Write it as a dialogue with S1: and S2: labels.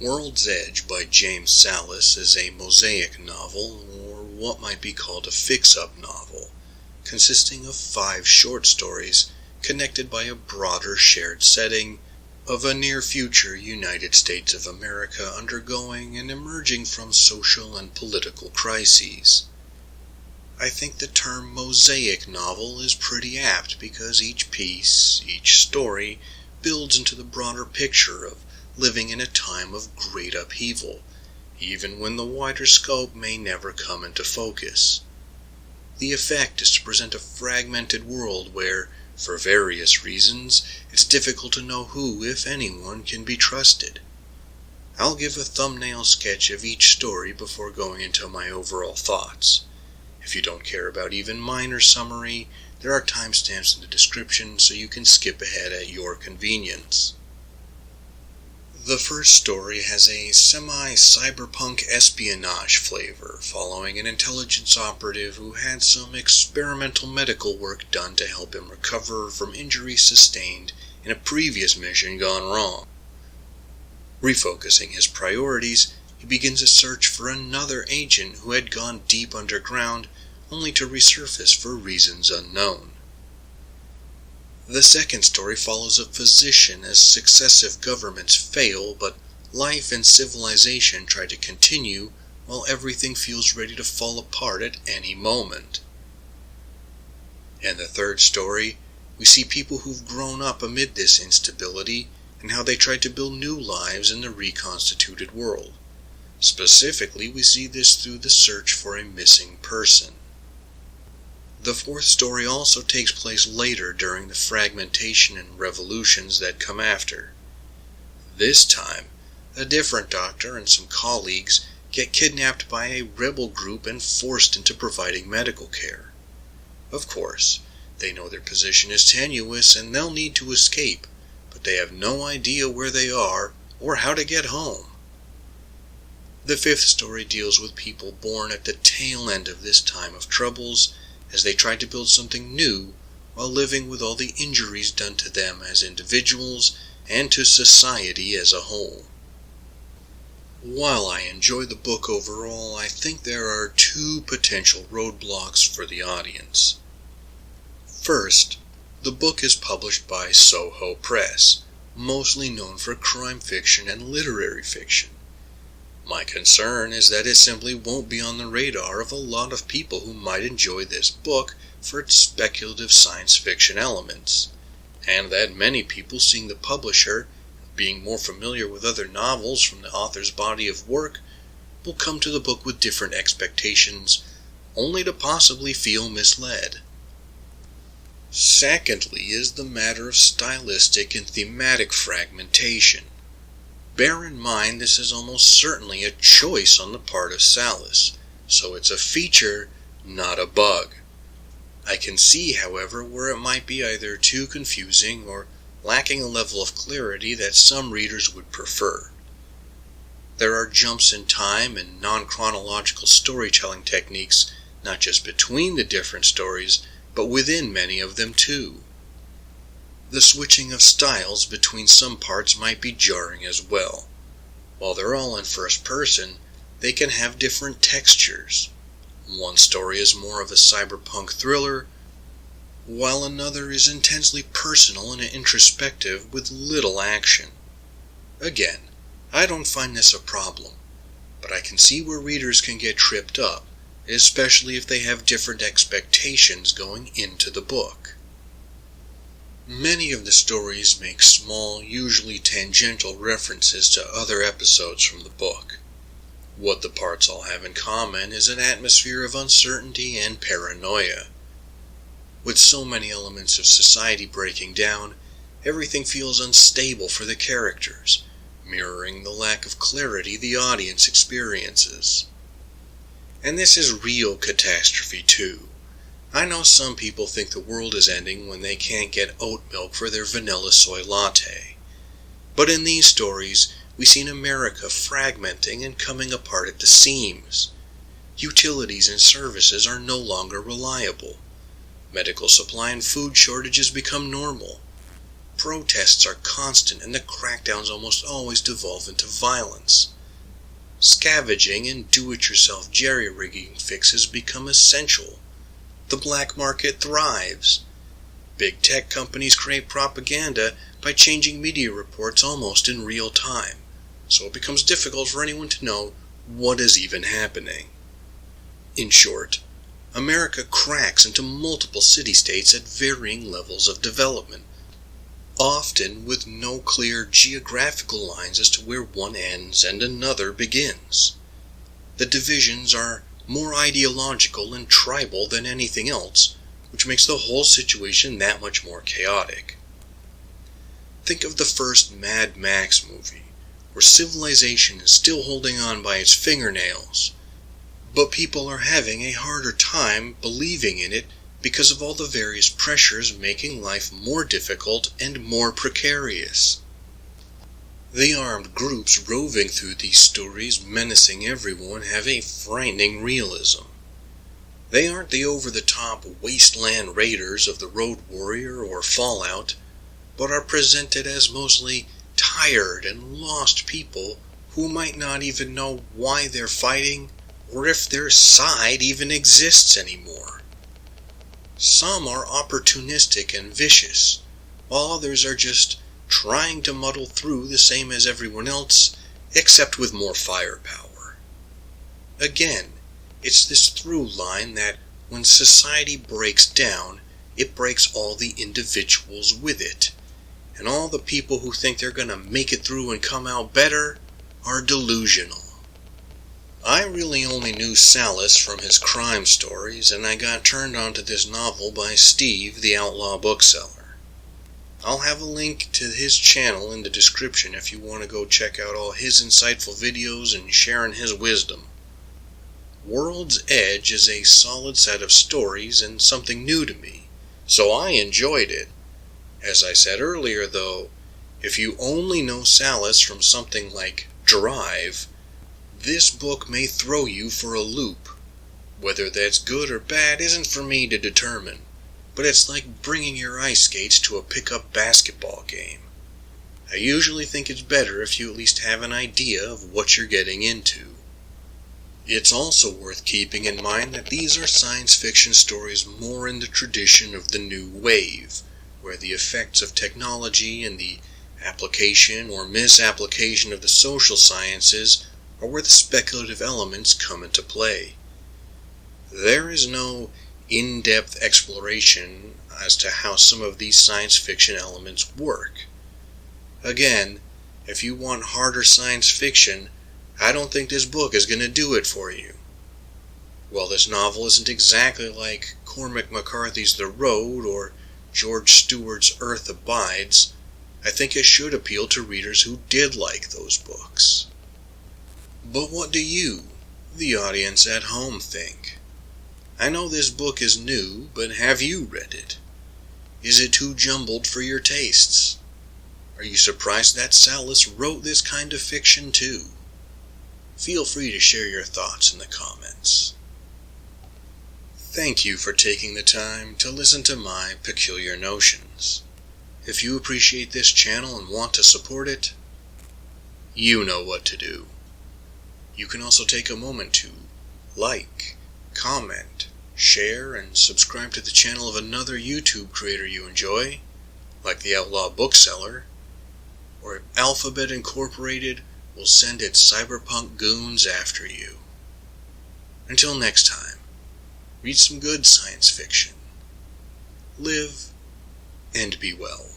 S1: World's Edge by James Sallis is a Mosaic novel, or what might be called a fix-up novel, consisting of 5 short stories connected by a broader shared setting of a near-future United States of America undergoing and emerging from social and political crises. I think the term Mosaic novel is pretty apt because each piece, each story, builds into the broader picture of living in a time of great upheaval, even when the wider scope may never come into focus. The effect is to present a fragmented world where, for various reasons, it's difficult to know who, if anyone, can be trusted. I'll give a thumbnail sketch of each story before going into my overall thoughts. If you don't care about even minor summary, there are timestamps in the description so you can skip ahead at your convenience. The first story has a semi-cyberpunk espionage flavor, following an intelligence operative who had some experimental medical work done to help him recover from injuries sustained in a previous mission gone wrong. Refocusing his priorities, he begins a search for another agent who had gone deep underground, only to resurface for reasons unknown. The second story follows a physician as successive governments fail, but life and civilization try to continue while everything feels ready to fall apart at any moment. And the third story, we see people who've grown up amid this instability and how they try to build new lives in the reconstituted world. Specifically, we see this through the search for a missing person. The fourth story also takes place later during the fragmentation and revolutions that come after. This time, a different doctor and some colleagues get kidnapped by a rebel group and forced into providing medical care. Of course, they know their position is tenuous and they'll need to escape, but they have no idea where they are or how to get home. The fifth story deals with people born at the tail end of this time of troubles, as they try to build something new while living with all the injuries done to them as individuals and to society as a whole. While I enjoy the book overall, I think there are 2 potential roadblocks for the audience. First, the book is published by Soho Press, mostly known for crime fiction and literary fiction. My concern is that it simply won't be on the radar of a lot of people who might enjoy this book for its speculative science fiction elements, and that many people seeing the publisher, being more familiar with other novels from the author's body of work, will come to the book with different expectations, only to possibly feel misled. Secondly is the matter of stylistic and thematic fragmentation. Bear in mind this is almost certainly a choice on the part of Sallis, so it's a feature, not a bug. I can see, however, where it might be either too confusing or lacking a level of clarity that some readers would prefer. There are jumps in time and non-chronological storytelling techniques, not just between the different stories, but within many of them too. The switching of styles between some parts might be jarring as well. While they're all in first person, they can have different textures. One story is more of a cyberpunk thriller, while another is intensely personal and introspective with little action. Again, I don't find this a problem, but I can see where readers can get tripped up, especially if they have different expectations going into the book. Many of the stories make small, usually tangential references to other episodes from the book. What the parts all have in common is an atmosphere of uncertainty and paranoia. With so many elements of society breaking down, everything feels unstable for the characters, mirroring the lack of clarity the audience experiences. And this is real catastrophe too. I know some people think the world is ending when they can't get oat milk for their vanilla soy latte. But in these stories, we see America fragmenting and coming apart at the seams. Utilities and services are no longer reliable. Medical supply and food shortages become normal. Protests are constant and the crackdowns almost always devolve into violence. Scavenging and do-it-yourself jerry-rigging fixes become essential. The black market thrives. Big tech companies create propaganda by changing media reports almost in real time, so it becomes difficult for anyone to know what is even happening. In short, America cracks into multiple city-states at varying levels of development, often with no clear geographical lines as to where one ends and another begins. The divisions are more ideological and tribal than anything else, which makes the whole situation that much more chaotic. Think of the first Mad Max movie, where civilization is still holding on by its fingernails, but people are having a harder time believing in it because of all the various pressures making life more difficult and more precarious. The armed groups roving through these stories menacing everyone have a frightening realism. They aren't the over-the-top wasteland raiders of the Road Warrior or Fallout, but are presented as mostly tired and lost people who might not even know why they're fighting or if their side even exists anymore. Some are opportunistic and vicious, while others are just trying to muddle through the same as everyone else, except with more firepower. Again, it's this through line that when society breaks down, it breaks all the individuals with it, and all the people who think they're gonna make it through and come out better are delusional. I really only knew Sallis from his crime stories, and I got turned on to this novel by Steve, the Outlaw Bookseller. I'll have a link to his channel in the description if you want to go check out all his insightful videos and sharing his wisdom. World's Edge is a solid set of stories and something new to me, so I enjoyed it. As I said earlier though, if you only know Sallis from something like Drive, this book may throw you for a loop. Whether that's good or bad isn't for me to determine, but it's like bringing your ice skates to a pickup basketball game. I usually think it's better if you at least have an idea of what you're getting into. It's also worth keeping in mind that these are science fiction stories more in the tradition of the New Wave, where the effects of technology and the application or misapplication of the social sciences are where the speculative elements come into play. There is no in-depth exploration as to how some of these science fiction elements work. Again, if you want harder science fiction, I don't think this book is going to do it for you. While this novel isn't exactly like Cormac McCarthy's The Road or George Stewart's Earth Abides, I think it should appeal to readers who did like those books. But what do you, the audience at home, think? I know this book is new, but have you read it? Is it too jumbled for your tastes? Are you surprised that Sallis wrote this kind of fiction too? Feel free to share your thoughts in the comments. Thank you for taking the time to listen to my peculiar notions. If you appreciate this channel and want to support it, you know what to do. You can also take a moment to like, comment, share, and subscribe to the channel of another YouTube creator you enjoy, like the Outlaw Bookseller, or Alphabet Incorporated will send its cyberpunk goons after you. Until next time, read some good science fiction. Live and be well.